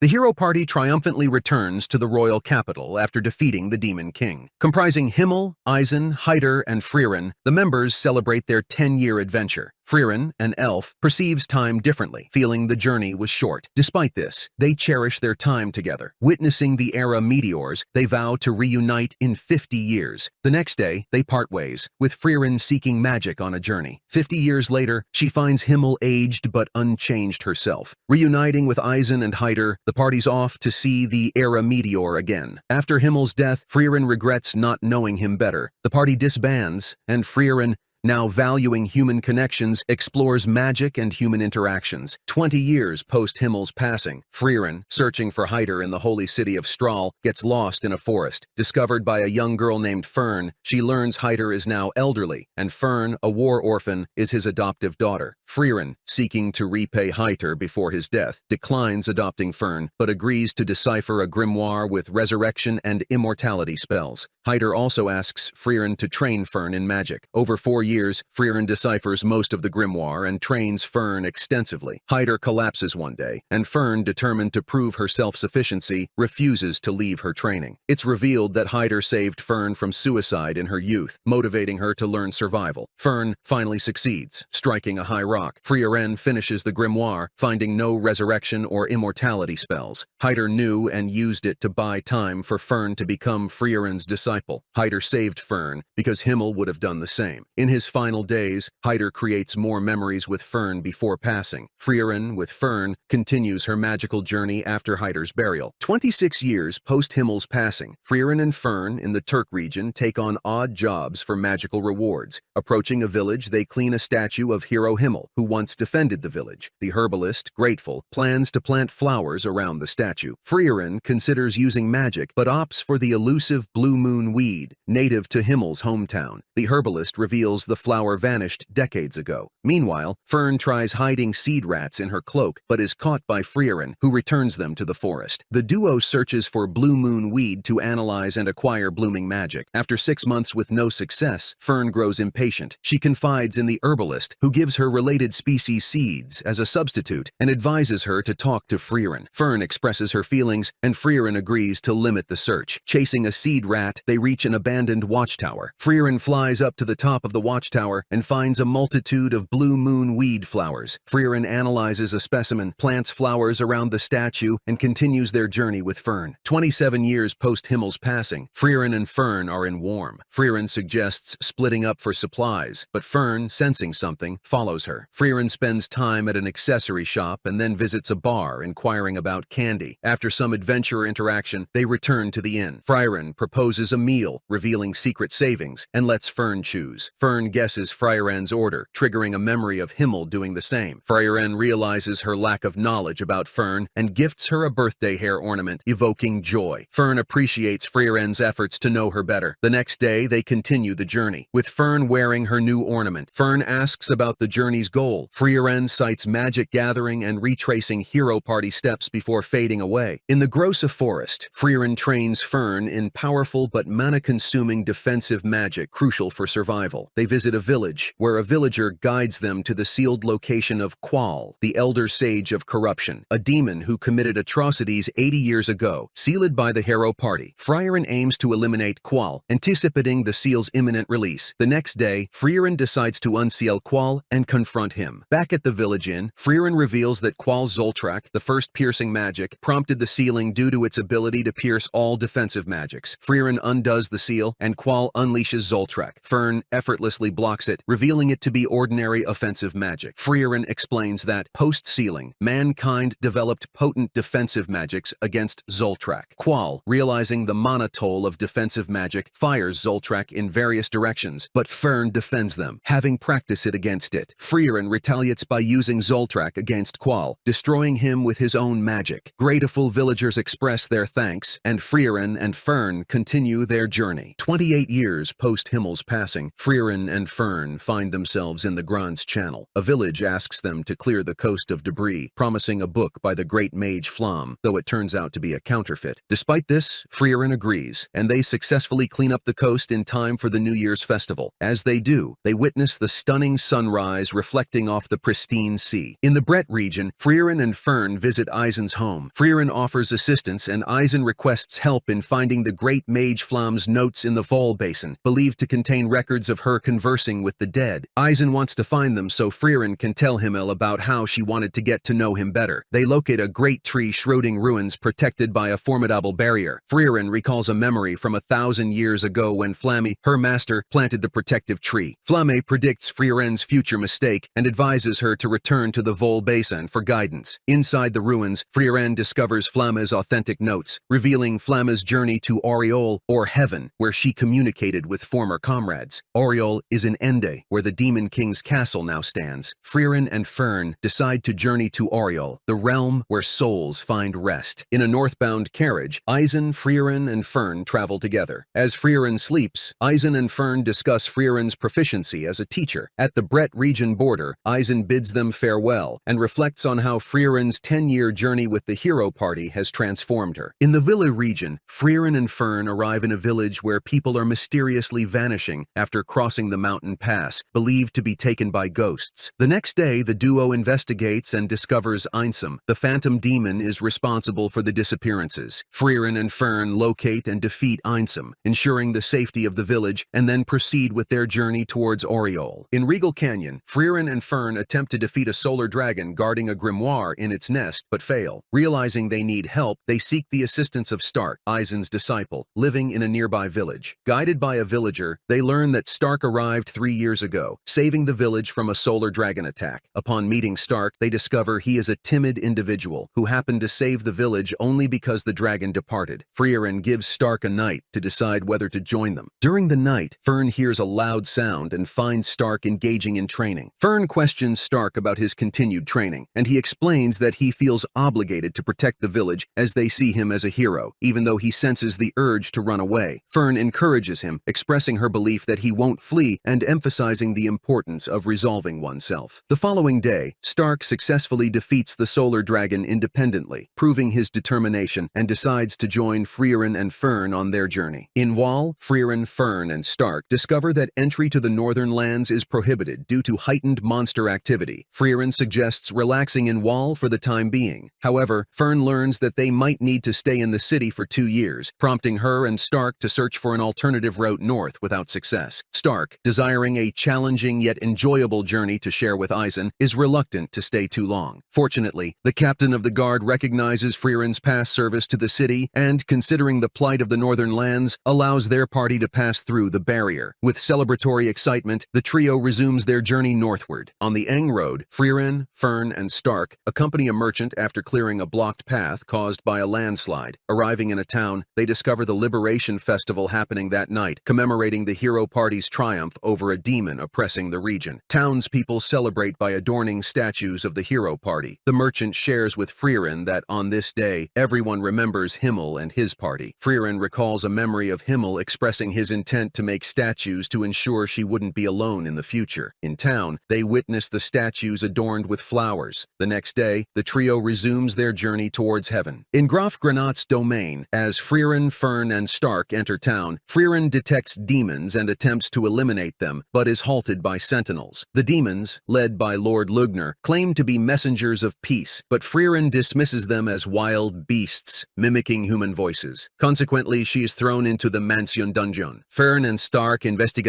The hero party triumphantly returns to the royal capital after defeating the Demon King. Comprising Himmel, Eisen, Heider, and Frieren, the members celebrate their 10-year adventure. Frieren, an elf, perceives time differently, feeling the journey was short. Despite this, they cherish their time together. Witnessing the era meteors, they vow to reunite in 50 years. The next day, they part ways, with Frieren seeking magic on a journey. 50 years later, she finds Himmel aged but unchanged herself. Reuniting with Eisen and Heider, the party's off to see the era meteor again. After Himmel's death, Frieren regrets not knowing him better. The party disbands, and Frieren, now valuing human connections, explores magic and human interactions. 20 years post Himmel's passing, Frieren, searching for Heider in the holy city of Strahl, gets lost in a forest. Discovered by a young girl named Fern, she learns Heider is now elderly, and Fern, a war orphan, is his adoptive daughter. Frieren, seeking to repay Heider before his death, declines adopting Fern, but agrees to decipher a grimoire with resurrection and immortality spells. Heider also asks Frieren to train Fern in magic. Over 4 years, Frieren deciphers most of the grimoire and trains Fern extensively. Heider collapses one day, and Fern, determined to prove her self-sufficiency, refuses to leave her training. It's revealed that Heider saved Fern from suicide in her youth, motivating her to learn survival. Fern finally succeeds, striking a high rock. Frieren finishes the grimoire, finding no resurrection or immortality spells. Heider knew and used it to buy time for Fern to become Frieren's disciple. Heider saved Fern because Himmel would have done the same. In his final days, Heider creates more memories with Fern before passing. Frieren, with Fern, continues her magical journey after Heider's burial. 26 years post Himmel's passing, Frieren and Fern in the Turk region take on odd jobs for magical rewards. Approaching a village, they clean a statue of Hero Himmel, who once defended the village. The herbalist, grateful, plans to plant flowers around the statue. Frieren considers using magic, but opts for the elusive blue moon weed, native to Himmel's hometown. The herbalist reveals the flower vanished decades ago. Meanwhile, Fern tries hiding seed rats in her cloak, but is caught by Frieren, who returns them to the forest. The duo searches for blue moon weed to analyze and acquire blooming magic. After 6 months with no success, Fern grows impatient. She confides in the herbalist, who gives her related species seeds as a substitute and advises her to talk to Frieren. Fern expresses her feelings, and Frieren agrees to limit the search. Chasing a seed rat, they reach an abandoned watchtower. Frieren flies up to the top of the watchtower and finds a multitude of blue moon weed flowers. Frieren analyzes a specimen, plants flowers around the statue, and continues their journey with Fern. 27 years post Himmel's passing, Frieren and Fern are in warm. Frieren suggests splitting up for supplies, but Fern, sensing something, follows her. Frieren spends time at an accessory shop and then visits a bar, inquiring about candy. After some adventurer interaction, they return to the inn. Frieren proposes a meal, revealing secret savings, and lets Fern choose. Fern guesses Frieren's order, triggering a memory of Himmel doing the same. Frieren realizes her lack of knowledge about Fern and gifts her a birthday hair ornament, evoking joy. Fern appreciates Frieren's efforts to know her better. The next day, they continue the journey, with Fern wearing her new ornament. Fern asks about the journey's goal. Frieren cites magic gathering and retracing hero party steps before fading away. In the Grossa forest, Frieren trains Fern in powerful but mana-consuming defensive magic crucial for survival. They visit a village, where a villager guides them to the sealed location of Qual, the elder sage of corruption, a demon who committed atrocities 80 years ago, sealed by the hero party. Frieren aims to eliminate Qual, anticipating the seal's imminent release. The next day, Frieren decides to unseal Qual and confront him. Back at the village inn, Frieren reveals that Qual's Zoltrak, the first piercing magic, prompted the sealing due to its ability to pierce all defensive magics. Frieren undoes the seal, and Qual unleashes Zoltrak. Fern effortlessly blocks it, revealing it to be ordinary offensive magic. Frieren explains that, post-sealing, mankind developed potent defensive magics against Zoltrak. Qual, realizing the mana toll of defensive magic, fires Zoltrak in various directions, but Fern defends them, having practiced it against it. Frieren retaliates by using Zoltrak against Qual, destroying him with his own magic. Grateful villagers express their thanks, and Frieren and Fern continue their journey. 28 years post Himmel's passing, Frieren and Fern find themselves in the Grand's Channel. A village asks them to clear the coast of debris, promising a book by the great mage Flamme, though it turns out to be a counterfeit. Despite this, Frieren agrees, and they successfully clean up the coast in time for the New Year's festival. As they do, they witness the stunning sunrise reflecting off the pristine sea. In the Brett region, Frieren and Fern visit Eisen's home. Frieren offers assistance, and Eisen requests help in finding the great mage Flamme's notes in the Vol basin, believed to contain records of her conversing with the dead. Eisen wants to find them so Frieren can tell Himmel about how she wanted to get to know him better. They locate a great tree shrouding ruins protected by a formidable barrier. Frieren recalls a memory from 1,000 years ago when Flamme, her master, planted the protective tree. Flamme predicts Frieren's future mistake and advises her to return to the Vol basin for guidance. Inside the ruins, Frieren discovers Flamme's authentic notes, revealing Flamme's journey to Aureole, or Heaven, where she communicated with former comrades. Aureole is in Enda, where the Demon King's castle now stands. Frieren and Fern decide to journey to Aureole, the realm where souls find rest. In a northbound carriage, Eisen, Frieren, and Fern travel together. As Frieren sleeps, Eisen and Fern discuss Frieren's proficiency as a teacher. At the Brett region border, Eisen bids them farewell and reflects on how Frieren's 10-year journey with the hero party has transformed her. In the Villa region, Frieren and Fern arrive in a village where people are mysteriously vanishing after crossing the mountain pass, believed to be taken by ghosts. The next day, the duo investigates and discovers Einsam, the phantom demon, is responsible for the disappearances. Frieren and Fern locate and defeat Einsam, ensuring the safety of the village, and then proceed with their journey towards Aureole. In Regal Canyon, Frieren and Fern attempt to defeat a solar dragon guarding a grimoire in its nest, but fail. Realizing they need help, they seek the assistance of Stark, Eisen's disciple, living in a nearby village. Guided by a villager, they learn that Stark arrived 3 years ago, saving the village from a solar dragon attack. Upon meeting Stark, they discover he is a timid individual who happened to save the village only because the dragon departed. Frieren gives Stark a night to decide whether to join them. During the night, Fern hears a loud sound and finds Stark engaging in training. Fern questions Stark about his continued training, and he explains that he feels obligated to protect the village as they see him as a hero, even though he senses the urge to run away. Fern encourages him, expressing her belief that he won't flee and emphasizing the importance of resolving oneself. The following day, Stark successfully defeats the solar dragon independently, proving his determination, and decides to join Frieren and Fern on their journey. In Qual, Frieren, Fern, and Stark discover that entry to the northern lands is prohibited due to heightened monster activity. Frieren suggests relaxing in Qual for the time being. However, Fern learns that they might need to stay in the city for 2 years, prompting her and Stark to search for an alternative route north without success. Stark, desiring a challenging yet enjoyable journey to share with Eisen, is reluctant to stay too long. Fortunately, the captain of the guard recognizes Frieren's past service to the city and, considering the plight of the northern lands, allows their party to pass through the barrier. With celebratory excitement, the trio resumes their journey northward. On the Eng Road, Frieren, Fern, and Stark accompany a merchant after clearing a blocked path caused by a landslide. Arriving in a town, they discover the Liberation Festival happening that night, commemorating the hero party's triumph over a demon oppressing the region. Townspeople celebrate by adorning statues of the hero party. The merchant shares with Frieren that on this day, everyone remembers Himmel and his party. Frieren recalls a memory of Himmel expressing his intent to make statues to ensure she wouldn't be alone in the future. In town, they witness the statues adorned with flowers. The next day, the trio resumes their journey towards heaven. In Graf Granat's domain, as Frieren, Fern, and Stark enter town, Frieren detects demons and attempts to eliminate them, but is halted by sentinels. The demons, led by Lord Lugner, claim to be messengers of peace, but Frieren dismisses them as wild beasts, mimicking human voices. Consequently, she is thrown into the Mansion dungeon. Fern and Stark investigate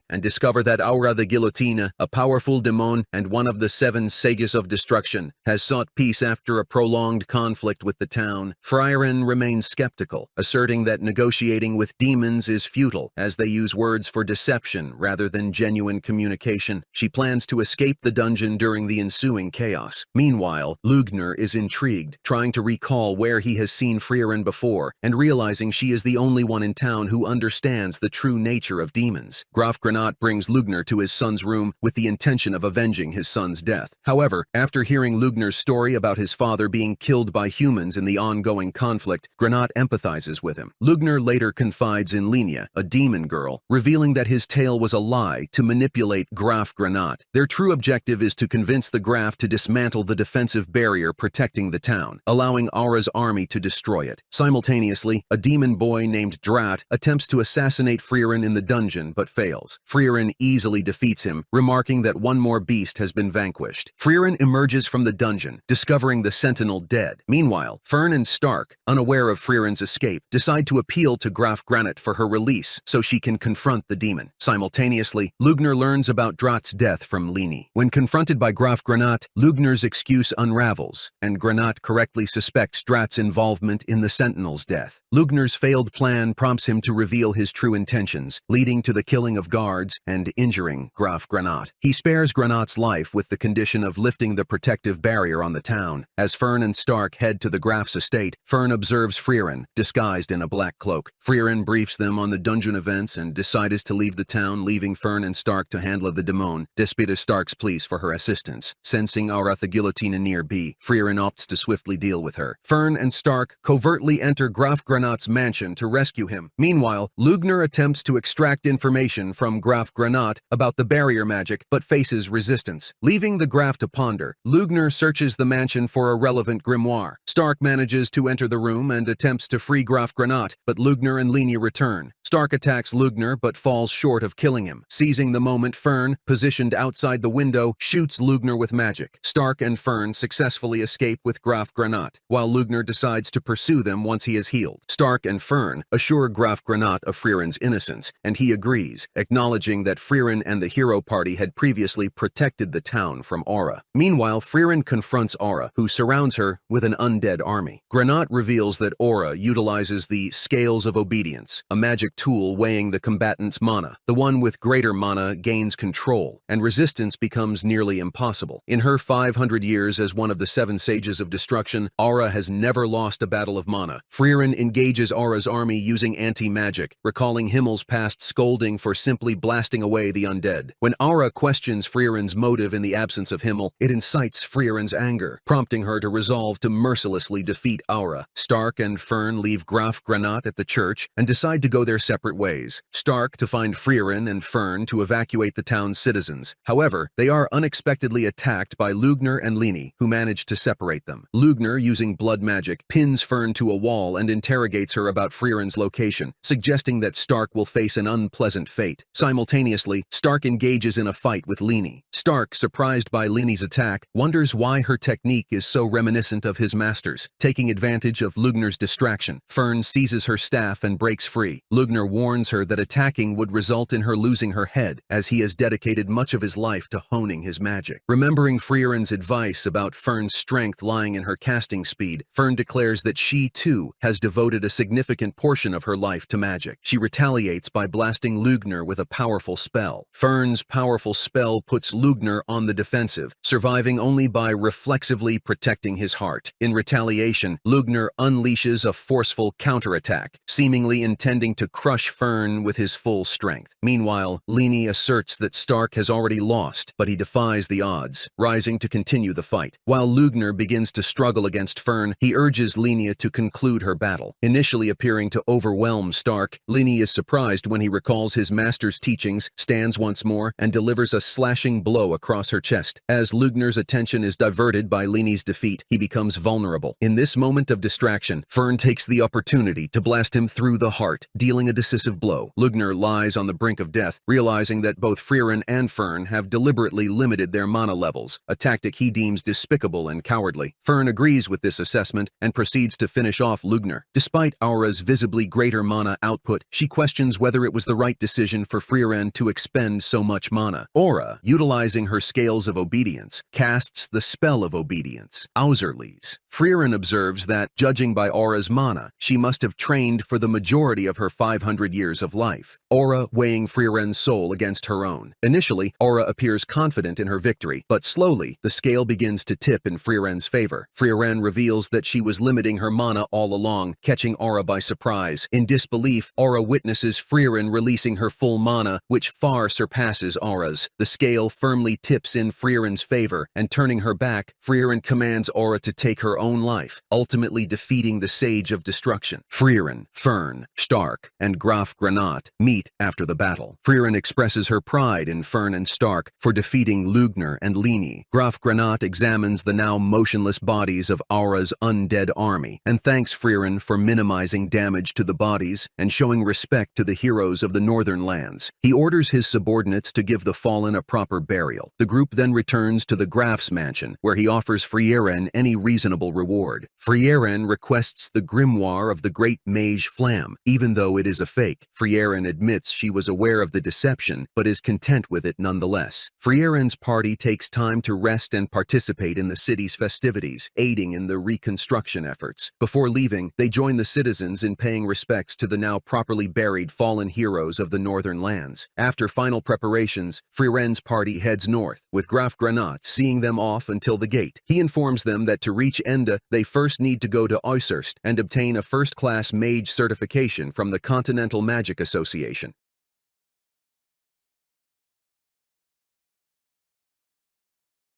and discover that Aura the Guillotine, a powerful demon and one of the 7 sages of destruction, has sought peace after a prolonged conflict with the town. Frieren remains skeptical, asserting that negotiating with demons is futile, as they use words for deception rather than genuine communication. She plans to escape the dungeon during the ensuing chaos. Meanwhile, Lugner is intrigued, trying to recall where he has seen Frieren before, and realizing she is the only one in town who understands the true nature of demons. Graf Granat brings Lugner to his son's room with the intention of avenging his son's death. However, after hearing Lugner's story about his father being killed by humans in the ongoing conflict, Granat empathizes with him. Lugner later confides in Lenia, a demon girl, revealing that his tale was a lie to manipulate Graf Granat. Their true objective is to convince the Graf to dismantle the defensive barrier protecting the town, allowing Aura's army to destroy it. Simultaneously, a demon boy named Drat attempts to assassinate Frieren in the dungeon but fails. Frieren easily defeats him, remarking that one more beast has been vanquished. Frieren emerges from the dungeon, discovering the sentinel dead. Meanwhile, Fern and Stark, unaware of Frieren's escape, decide to appeal to Graf Granat for her release so she can confront the demon. Simultaneously, Lugner learns about Drat's death from Lini. When confronted by Graf Granat, Lugner's excuse unravels, and Granat correctly suspects Drat's involvement in the Sentinel's death. Lugner's failed plan prompts him to reveal his true intentions, leading to the killing of guards and injuring Graf Granat. He spares Granat's life with the condition of lifting the protective barrier on the town. As Fern and Stark head to the Graf's estate, Fern observes Frieren, disguised in a black cloak. Frieren briefs them on the dungeon events and decides to leave the town, leaving Fern and Stark to handle the demon, despite Stark's pleas for her assistance. Sensing Aura the guillotine near B, Frieren opts to swiftly deal with her. Fern and Stark covertly enter Graf Granat's mansion to rescue him. Meanwhile, Lugner attempts to extract information from Graf Granat about the barrier magic, but faces resistance. Leaving the Graf to ponder, Lugner searches the mansion for a relevant grimoire. Stark manages to enter the room and attempts to free Graf Granat, but Lugner and Lini return. Stark attacks Lugner but falls short of killing him. Seizing the moment, Fern, positioned outside the window, shoots Lugner with magic. Stark and Fern successfully escape with Graf Granat, while Lugner decides to pursue them once he is healed. Stark and Fern assure Graf Granat of Frieren's innocence, and he agrees, acknowledging that Frieren and the hero party had previously protected the town from Aura. Meanwhile, Frieren confronts Aura, who surrounds her with an undead army. Granat reveals that Aura utilizes the Scales of Obedience, a magic tool weighing the combatant's mana. The one with greater mana gains control, and resistance becomes nearly impossible. In her 500 years as one of the 7 Sages of Destruction, Aura has never lost a battle of mana. Frieren engages Aura's army using anti-magic, recalling Himmel's past scolding for simply blasting away the undead. When Aura questions Frieren's motive in the absence of Himmel, it incites Frieren's anger, prompting her to resolve to mercilessly defeat Aura. Stark and Fern leave Graf Granat at the church and decide to go their separate ways. Stark to find Frieren and Fern to evacuate the town's citizens. However, they are unexpectedly attacked by Lugner and Lini, who manage to separate them. Lugner, using blood magic, pins Fern to a wall and interrogates her about Frieren's location, suggesting that Stark will face an unpleasant fate. Simultaneously, Stark engages in a fight with Lini. Stark, surprised by Lini's attack, wonders why her technique is so reminiscent of his master's. Taking advantage of Lugner's distraction, Fern seizes her staff and breaks free. Lugner warns her that attacking would result in her losing her head, as he has dedicated much of his life to honing his magic. Remembering Frieren's advice about Fern's strength lying in her casting speed, Fern declares that she, too, has devoted a significant portion of her life to magic. She retaliates by blasting Lugner with a powerful spell. Fern's powerful spell puts Lugner on the defensive, surviving only by reflexively protecting his heart. In retaliation, Lugner unleashes a forceful counterattack, seemingly intending to crush Fern with his full strength. Meanwhile, Lini asserts that Stark has already lost, but he defies the odds, rising to continue the fight. While Lugner begins to struggle against Fern, he urges Linia to conclude her battle. Initially appearing to overwhelm Stark, Lini is surprised when he recalls his master's teachings, stands once more, and delivers a slashing blow across her chest. As Lugner's attention is diverted by Lini's defeat, he becomes vulnerable. In this moment of distraction, Fern takes the opportunity to blast him through the heart, dealing a decisive blow. Lugner lies on the brink of death, realizing that both Frieren and Fern have deliberately limited their mana levels, a tactic he deems despicable and cowardly. Fern agrees with this assessment and proceeds to finish off Lugner. Despite Aura's visibly greater mana output, she questions whether it was the right decision for Frieren to expend so much mana. Aura, utilizing her Scales of Obedience, casts the Spell of Obedience, Auserlies. Frieren observes that, judging by Aura's mana, she must have trained for the majority of her 500 years of life. Aura weighing Frieren's soul against her own. Initially, Aura appears confident in her victory, but slowly, the scale begins to tip in Frieren's favor. Frieren reveals that she was limiting her mana all along, catching Aura by surprise. In disbelief, Aura witnesses Frieren releasing her full mana, which far surpasses Aura's. The scale firmly tips in Frieren's favor, and turning her back, Frieren commands Aura to take her own life, ultimately defeating the Sage of Destruction. Frieren, Fern, Stark, and Graf Granat meet after the battle. Frieren expresses her pride in Fern and Stark for defeating Lugner and Lini. Graf Granat examines the now motionless bodies of Aura's undead army and thanks Frieren for minimizing damage to the bodies and showing respect to the heroes of the northern lands. He orders his subordinates to give the fallen a proper burial. The group then returns to the Graf's mansion, where he offers Frieren any reasonable reward. Frieren requests the grimoire of the great mage Flamme, even though it is a fake. Frieren admits she was aware of the deception, but is content with it nonetheless. Frieren's party takes time to rest and participate in the city's festivities, aiding in the reconstruction efforts. Before leaving, they join the citizens in paying respects to the now properly buried fallen heroes of the northern lands. After final preparations, Frieren's party heads north, with Graf Granat seeing them off until the gate. He informs them that to reach Enda, they first need to go to Oesurst and obtain a first-class mage certification from the Continental Magic Association.